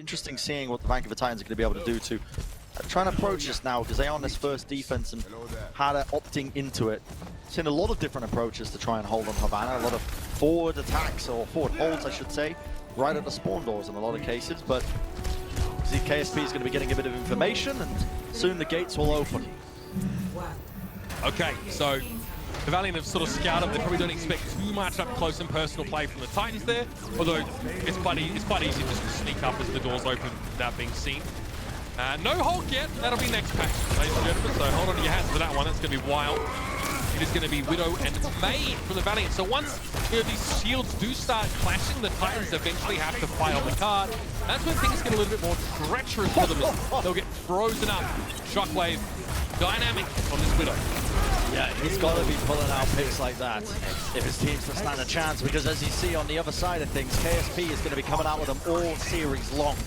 interesting seeing what the Vancouver Titans are going to be able to do to try and approach this now, because they are on this first defense and how they're opting into it. Seen a lot of different approaches to try and hold on Havana, a lot of forward attacks, or forward holds I should say, right at the spawn doors in a lot of cases, but see KSP is going to be getting a bit of information and soon the gates will open. Okay, so the Valiant have sort of scouted. They probably don't expect too much up close and personal play from the Titans there, although it's quite easy just to sneak up as the doors open without being seen. No hold yet. That'll be next patch, ladies and gentlemen, so hold on to your hats for that one. That's going to be wild. It is going to be Widow and May from the Valiant. So once these shields do start clashing, the Titans eventually have to fight on the card. That's when things get a little bit more treacherous for them. They'll get frozen up. Shockwave, dynamic on this Widow. Yeah, he's got to be pulling out picks like that if his team's to stand a chance, because as you see on the other side of things, KSP is going to be coming out with them all series long.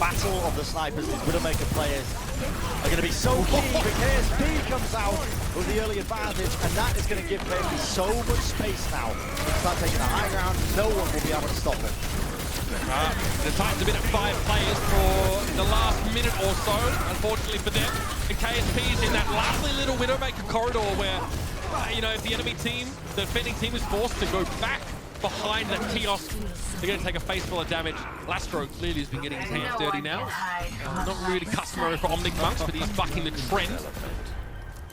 Battle of the snipers, these Widowmaker players are going to be so key, but KSP comes out with the early advantage, and that is going to give KSP so much space now. He can start taking the high ground, no one will be able to stop him. The Titans have been at 5 players for the last minute or so, unfortunately for them. And KSP is in that lovely little Widowmaker corridor where, you know, if the enemy team, the defending team is forced to go back behind that kiosk, they're going to take a face full of damage. Lastro clearly has been getting his hands dirty now. Not really customary for Omnic Monks, but he's bucking the trend.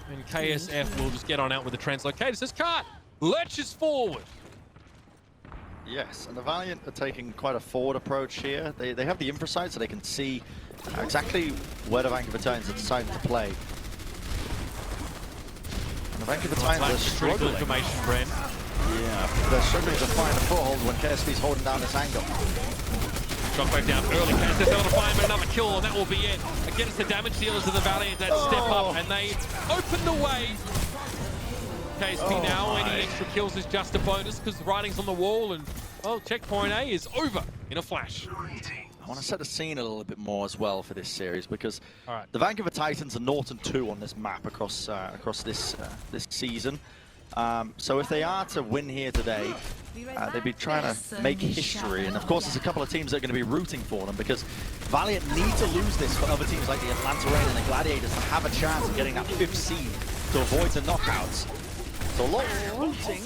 And KSF will just get on out with the translocators. This cart lurches forward. Yes, and the Valiant are taking quite a forward approach here. They have the infra side, so they can see exactly where the Vancouver Titans are deciding to play. And the Vancouver Titans are struggling. Information, Brent. Yeah, they're struggling to find a foothold when KSP's holding down this angle. Shockwave down early. KSF's able to find another kill, and that will be it. Against the damage dealers of the Valiant that step up, and they open the way. KSP now, any extra kills is just a bonus because the writing's on the wall, and, well, checkpoint A is over in a flash. I want to set the scene a little bit more as well for this series, because the Vancouver Titans are 0-2 on this map across this season. So if they are to win here today, they'd be trying to make history. And of course, there's a couple of teams that are going to be rooting for them, because Valiant need to lose this for other teams like the Atlanta Reign and the Gladiators to have a chance of getting that 5th seed to avoid the knockouts. So a lot of rooting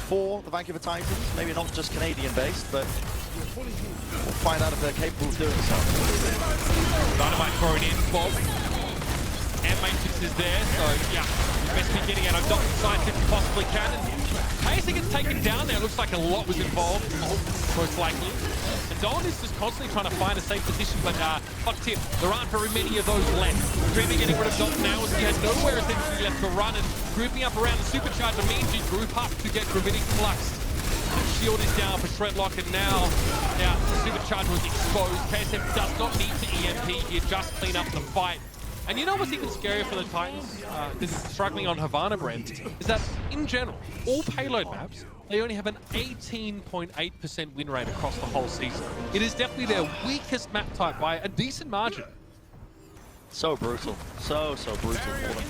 for the Vancouver Titans, maybe not just Canadian-based, but we'll find out if they're capable of doing so. Dynamite thrown in, Bob. And Matrix is there, so yeah, best be getting out of Dr. Science if you possibly can. Hayes gets taken down there. It looks like a lot was involved, most likely. And Don is just constantly trying to find a safe position, but hot tip, there aren't very many of those left. McGravy getting rid of Don now as he has nowhere essentially left to run, and grouping up around the supercharger means you group up to get Gravitic fluxed. The shield is down for Shredlock, and now the supercharger was exposed. KSF does not need to EMP here, just clean up the fight. And you know what's even scarier for the Titans, struggling on Havana, Brent, is that in general, all payload maps, they only have an 18.8% win rate across the whole season. It is definitely their weakest map type by a decent margin. So brutal. So brutal for them.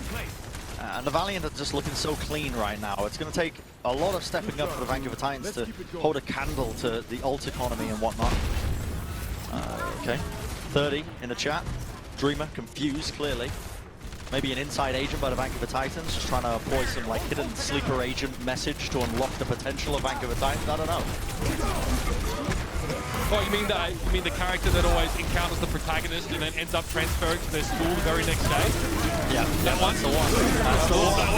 And the Valiant are just looking so clean right now. It's going to take a lot of stepping up for the Vancouver Titans to hold a candle to the ult economy and whatnot. Okay, 30 in the chat. Dreamer, confused, clearly. Maybe an inside agent by the Vancouver Titans, just trying to employ some like hidden sleeper agent message to unlock the potential of Vancouver Titans. I don't know. Oh, you mean the character that always encounters the protagonist and then ends up transferring to their school the very next day? Yeah, that one's the one. That's the one.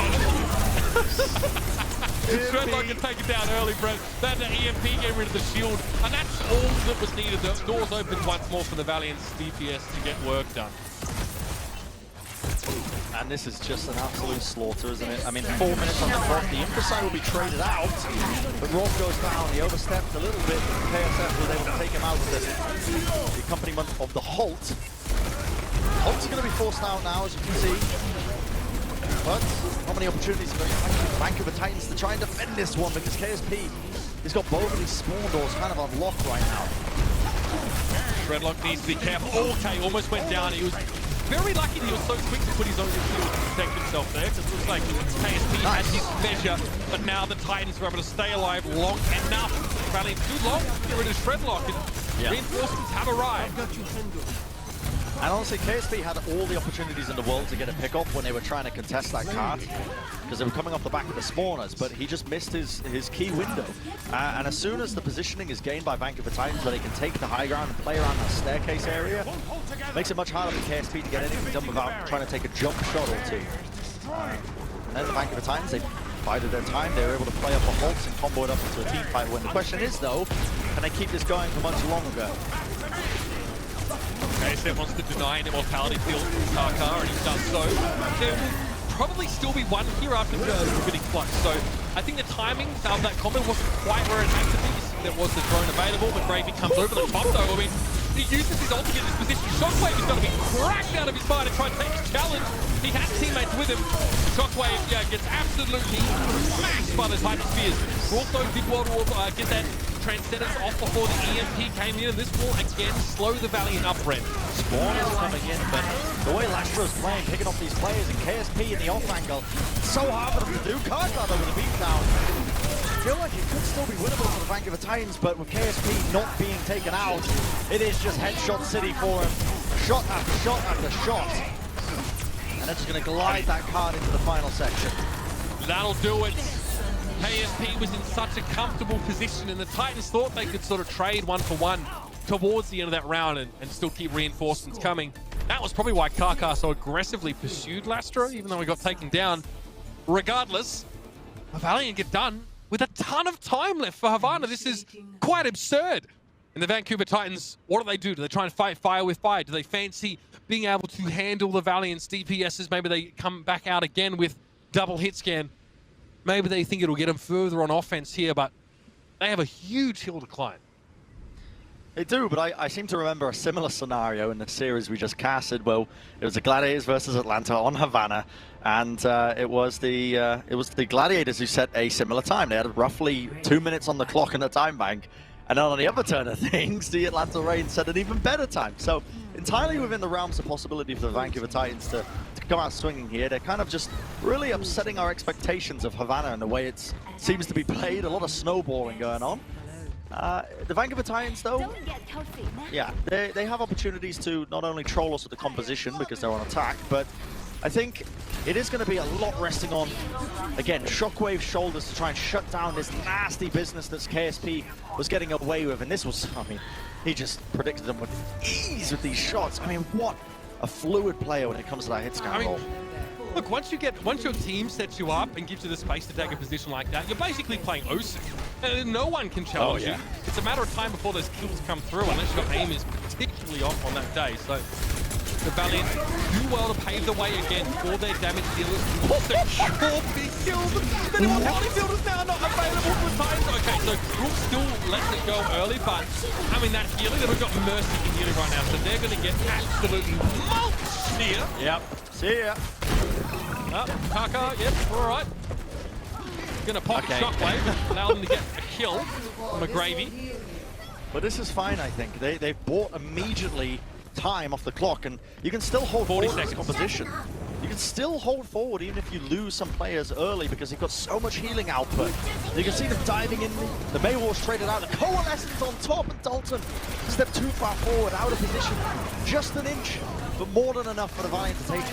Shredlock can take it down early, Brent. Then the EMP get rid of the shield, and that's all that was needed. The doors opened once more for the Valiant's DPS to get work done. And this is just an absolute slaughter, isn't it? I mean, 4 minutes on the clock. The infra side will be traded out, but Roth goes down. He overstepped a little bit. KSF was able to take him out with the accompaniment of the halt. Halt's going to be forced out now, as you can see. But not many opportunities for the Vancouver Titans to try and defend this one, because KSP has got both of these spawn doors kind of on lock right now. Shredlock needs to be careful. Okay, almost went down. He was very lucky that he was so quick to put his own shield to protect himself there, because it looks like KSP had his measure, but now the Titans were able to stay alive long enough. Valiant too long to get rid of Shredlock. Yeah. Reinforcements have arrived. And honestly, KSP had all the opportunities in the world to get a pick-up when they were trying to contest that cart, because they were coming off the back of the spawners, but he just missed his key window. And as soon as the positioning is gained by Vancouver Titans, where they can take the high ground and play around that staircase area, makes it much harder for KSP to get anything done without trying to take a jump shot or two. And then the Vancouver Titans, they bided their time. They were able to play up a Hulks and combo it up into a team fight win. The question is, though, can they keep this going for much longer? KSF wants to deny an immortality field to Kaka, and he does so. There will probably still be one here after the Rabbinic Flux, so I think the timing of that combo wasn't quite where it had to be. There was the drone available, McGravy comes over the top though. I mean, he uses his ultimate in this position. Shockwave is going to be cracked out of his mind and try to take his challenge. He has teammates with him. Shockwave gets absolutely smashed by the Titan Spears. Also did well to get that Transcendence off before the EMP came in, and this will again slow the Valiant up, Brent. Spawn is coming in, but the way Lastro's playing, picking off these players, and KSP in the off angle, it's so hard for them to do. Cardinal with a beatdown. I feel like it could still be winnable for the Vancouver Titans, but with KSP not being taken out, it is just headshot city for him. Shot after shot after shot. And they're just going to glide that card into the final section. That'll do it. KSP was in such a comfortable position, and the Titans thought they could sort of trade 1-for-1 towards the end of that round and still keep reinforcements coming. That was probably why Kaka so aggressively pursued Lastro, even though he got taken down. Regardless, Valiant get done with a ton of time left for Havana. This is quite absurd. And the Vancouver Titans, what do? Do they try and fight fire with fire? Do they fancy being able to handle the Valiant's DPSs? Maybe they come back out again with double hit scan. Maybe they think it'll get them further on offense here, but they have a huge hill to climb. They do, but I seem to remember a similar scenario in the series we just casted. Well, it was the Gladiators versus Atlanta on Havana, and it was the Gladiators who set a similar time. They had roughly 2 minutes on the clock in the time bank, and then on the other turn of things, the Atlanta Reign set an even better time. So entirely within the realms of possibility for the Vancouver Titans to come out swinging here. They're kind of just really upsetting our expectations of Havana and the way it seems to be played. A lot of snowballing going on. The Vancouver Titans, though, yeah, they have opportunities to not only troll us with the composition because they're on attack, but I think it is going to be a lot resting on, again, Shockwave's shoulders to try and shut down this nasty business that KSP was getting away with. And this was, I mean, he just predicted them with ease with these shots. I mean, what a fluid player when it comes to that hit scan roll. Look, once your team sets you up and gives you the space to take a position like that, you're basically playing OSU. And no one can challenge you. It's a matter of time before those kills come through, unless your aim is particularly off on that day. So the Valiant do well to pave the way again for their damage dealers. Also, secure big kills. The immortality field is now not available for Titans. Okay, so Rook still lets it go early, but I mean, that healing, they've got Mercy in healing right now, so they're going to get absolutely mulched here. Yep. See ya. Kaka, yep, all right. Gonna pocket Shockwave, allow them to get a kill on McGravy. But this is fine, I think. They've bought immediately time off the clock, and you can still hold 40 seconds composition. You can still hold forward even if you lose some players early because they've got so much healing output. You can see them diving in. The Maywar's traded out. The Coalescence on top, and Dalton stepped too far forward, out of position. Just an inch, but more than enough for the Valiant to take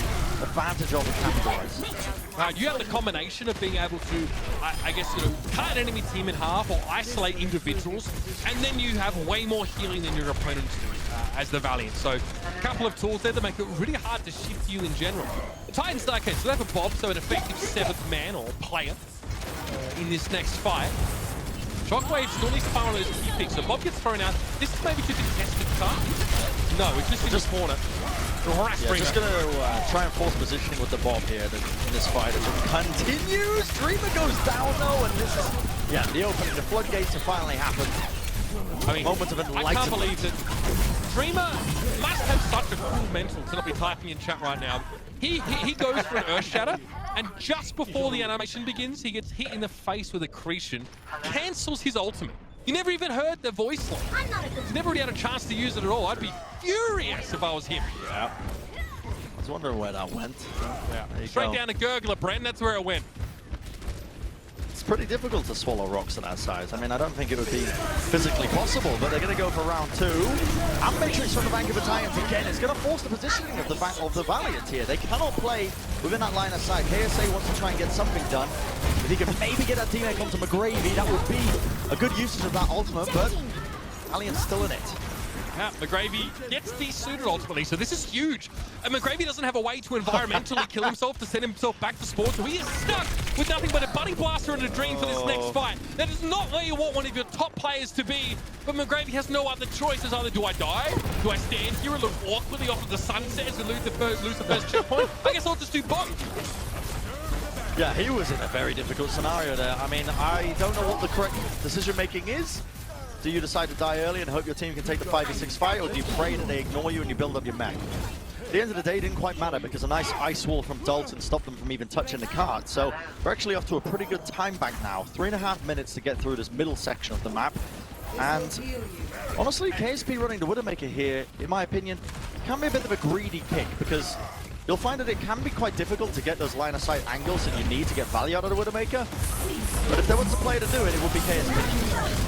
advantage of and capitalize. You have the combination of being able to, I guess, cut an enemy team in half or isolate individuals, and then you have way more healing than your opponents do as the Valiant. So a couple of tools there that make it really hard to shift you in general. The Titans, okay, so they have a Bob, so an effective 7th man or player in this next fight. Shockwave still needs to find one of those key picks. So Bob gets thrown out. This is maybe to contest the car. No, it's just in the corner. Just going to try and force positioning with the Bob here in this fight. As it continues. Dreamer goes down though, and this is, yeah, the opening. The floodgates have finally happened. I mean, moment of enlightenment. I can't believe that Dreamer must have such a cool mental to not be typing in chat right now. He goes for an Earth Shatter, and just before the animation begins, he gets hit in the face with accretion, cancels his ultimate. You never even heard the voice line. He's never really had a chance to use it at all. I'd be furious if I was him. Yeah. I was wondering where that went. Yeah. Straight down to Gurgler, Bren. That's where it went. it's pretty difficult to swallow rocks at that size. I mean, I don't think it would be physically possible, but they're going to go for round 2. And Matrix from the Vancouver Titans again is going to force the positioning of the Valiant here. They cannot play within that line of sight. KSA wants to try and get something done. If he can maybe get that teammate onto McGravy, that would be a good usage of that ultimate, but Valiant's still in it. Yeah, McGravy gets desuited ultimately, so this is huge. And McGravy doesn't have a way to environmentally kill himself to send himself back to spawn, so he is stuck with nothing but a Buddy Blaster and a Dream for this next fight. That is not where you want one of your top players to be, but McGravy has no other choice. It's either do I die, do I stand here and look awkwardly off of the sunsets and lose the first checkpoint? I guess I'll just do both. Yeah, he was in a very difficult scenario there. I mean, I don't know what the correct decision-making is. Do you decide to die early and hope your team can take the 5v6 fight, or do you pray that they ignore you and you build up your mech? At the end of the day, it didn't quite matter because a nice ice wall from Dalton stopped them from even touching the cart. So we're actually off to a pretty good time bank now. 3.5 minutes to get through this middle section of the map. And honestly, KSP running the Widowmaker here, in my opinion, can be a bit of a greedy pick because you'll find that it can be quite difficult to get those line of sight angles that you need to get value out of the Widowmaker. But if there was a player to do it, it would be KSP.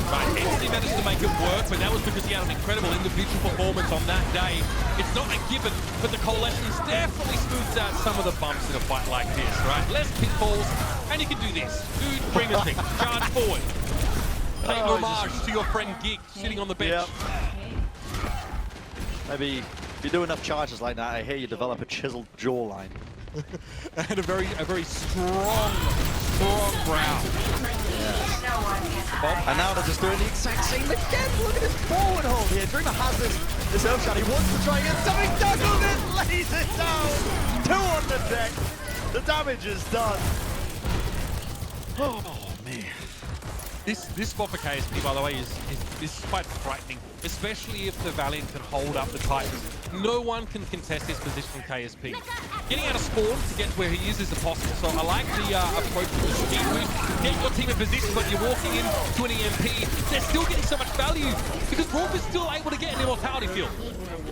Right, Anthony managed to make it work, but that was because he had an incredible individual performance on that day. It's not a given, but the Coalescence definitely smooths out some of the bumps in a fight like this, right? Less pitfalls, and you can do this. Do Dreamer's thing, charge forward. Take homage to your friend Gig sitting on the bench. Yep. Maybe if you do enough charges like that, I hear you develop a chiseled jawline. And a very strong brow. Yeah. And now they're just doing the exact same again. Look at this forward hold here. Dreamer has this earth shot. He wants to try and get something. Douglas it, lays it down. 2 on the deck. The damage is done. Oh man. This spot for KSP, by the way, is quite frightening, especially if the Valiant can hold up the Titans. No one can contest this position from KSP. Getting out of spawn to get to where he is impossible, so I like the approach to the speed boost. Get your team in position, but you're walking into an EMP. They're still getting so much value because Rolf is still able to get an Immortality Field.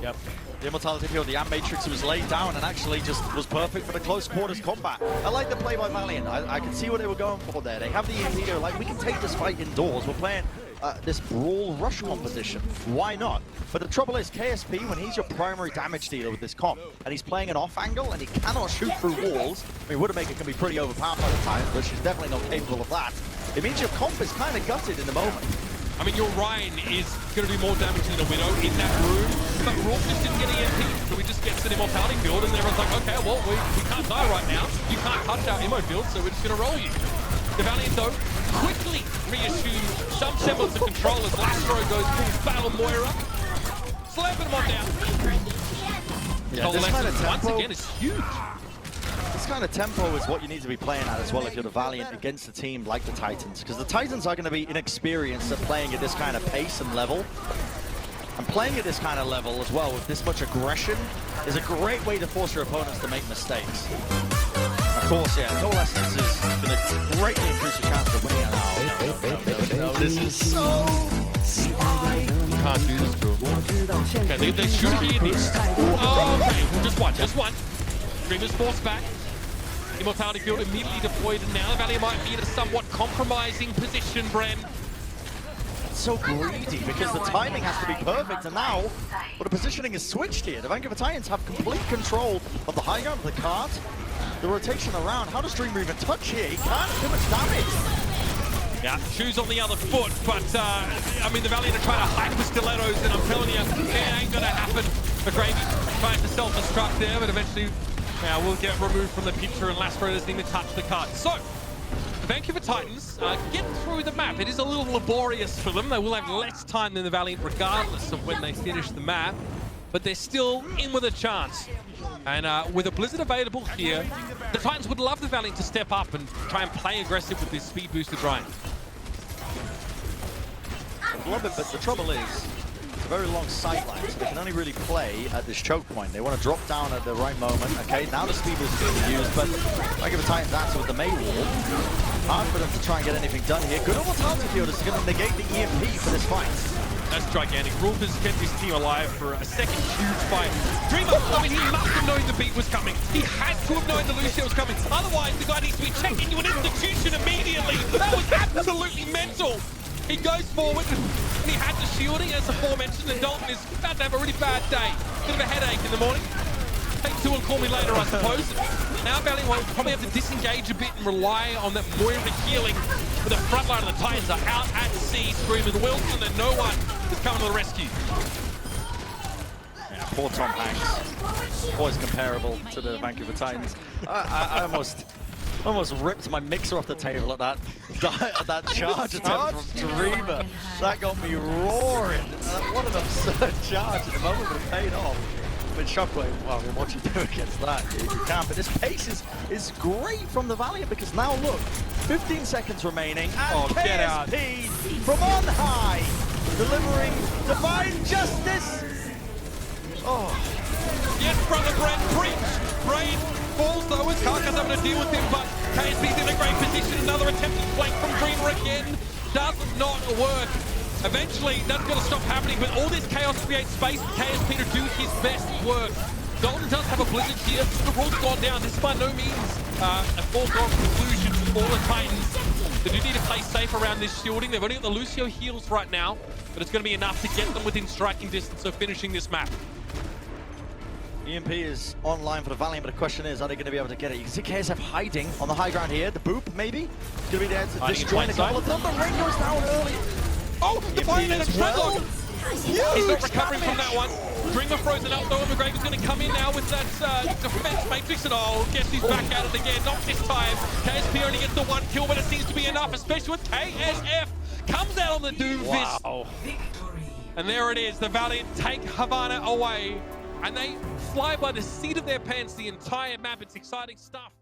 Yep. The Immortality Field, the Amp Matrix was laid down and actually just was perfect for the close quarters combat. I like the play by Valiant. I can see what they were going for there. They have the EMP, they're like, we can take this fight indoors. We're playing this brawl rush composition. Why not? But the trouble is, KSP, when he's your primary damage dealer with this comp, and he's playing an off angle and he cannot shoot through walls, I mean, Widowmaker can be pretty overpowered by the time, but she's definitely not capable of that. It means your comp is kind of gutted in the moment. I mean, your Ryan is going to do more damage than a Widow in that room, but Rolf just didn't get EMP, so he just gets an Immortality Field, and everyone's like, okay, well, we can't die right now. You can't touch our Immo Field, so we're just going to roll you. The Valiant, though, quickly reassumes some semblance of control as Lastro goes full battle Moira. Slapping him on down. Yeah, this kind of tempo, once again, is huge. This kind of tempo is what you need to be playing at as well if you're the Valiant against a team like the Titans, because the Titans are going to be inexperienced at playing at this kind of pace and level. And playing at this kind of level as well with this much aggression is a great way to force your opponents to make mistakes. Of course, yeah, Coalescence is going to greatly increase your chance of winning it. No, this is so sly. You can't do this, bro. Okay, they shoot here this. Oh, okay, just one. Dreamer's forced back. Immortality Field immediately deployed, and now Valiant might be in a somewhat compromising position, Bren. It's so greedy because the timing has to be perfect, and now, well, the positioning is switched here. The Vancouver Titans have complete control of the high ground, the cart, the rotation around. How does Dreamer even touch here? He can't do much damage. Yeah, shoes on the other foot, but I mean, the Valiant are trying to hike the stilettos, and I'm telling you, it ain't gonna happen. McGravy trying to self-destruct there, but eventually will get removed from the picture, and Lastro doesn't even touch the cart. So, the Vancouver Titans get through the map. It is a little laborious for them. They will have less time than the Valiant regardless of when they finish the map, but they're still in with a chance. And with a Blizzard available here, the Titans would love the Valiant to step up and try and play aggressive with this speed-boosted Ryan. I love it, but the trouble is, it's a very long sideline, so they can only really play at this choke point. They want to drop down at the right moment. Okay, now the speed boost is going to be used, but Vancouver Titans answer with the May wall. Hard for them to try and get anything done here. Good Immortality Field is going to negate the EMP for this fight. That's gigantic. Rulf has kept his team alive for a second huge fight. Dreamer, I mean, he must have known the beat was coming. He had to have known the Lucio was coming. Otherwise, the guy needs to be checked into an institution immediately. That was absolutely mental. He goes forward, and he had the shielding, as aforementioned, and Dalton is about to have a really bad day. Bit of a headache in the morning. Take two and call me later, I suppose. Now Valiant will probably have to disengage a bit and rely on that Moira healing. But the front line of the Titans are out at sea, screaming Wilson, and no one is coming to the rescue. Yeah, poor Tom Hanks. Always comparable to the Vancouver Titans. I almost ripped my mixer off the table at that charge attempt from Dreamer. That got me roaring. What an absurd charge at the moment, but it paid off. But Shockwave, well, what you do against that, you can't. But this pace is great from the Valiant, because now look, 15 seconds remaining, and KSP from on high, delivering divine justice. Oh. Yes, brother Brent, preach. Brain falls though, as Karka's having to deal with him, but KSP's in a great position. Another attempted flank from Dreamer again. Does not work. Eventually, that's going to stop happening, but all this chaos creates space for KSP to do his best work. Dalton does have a blizzard here. The rule's gone down. This is by no means a foregone conclusion for the Titans. They do need to play safe around this shielding. They've only got the Lucio heals right now, but it's going to be enough to get them within striking distance of finishing this map. EMP is online for the Valiant, but the question is, are they going to be able to get it? You can see KSF hiding on the high ground here. The Boop, maybe, is going to be there to disjoin a couple of them. The ring goes down early. Oh, the Valiant and a treadlock. He's not recovering from that one. Dreamer frozen up though, and McGravy's going to come in now with that defense matrix, and guess he's back at it again. Not this time. KSP only gets the one kill, but it seems to be enough, especially with KSF. Comes out on the Doomfist. Wow. And there it is. The Valiant take Havana away, and they fly by the seat of their pants the entire map. It's exciting stuff.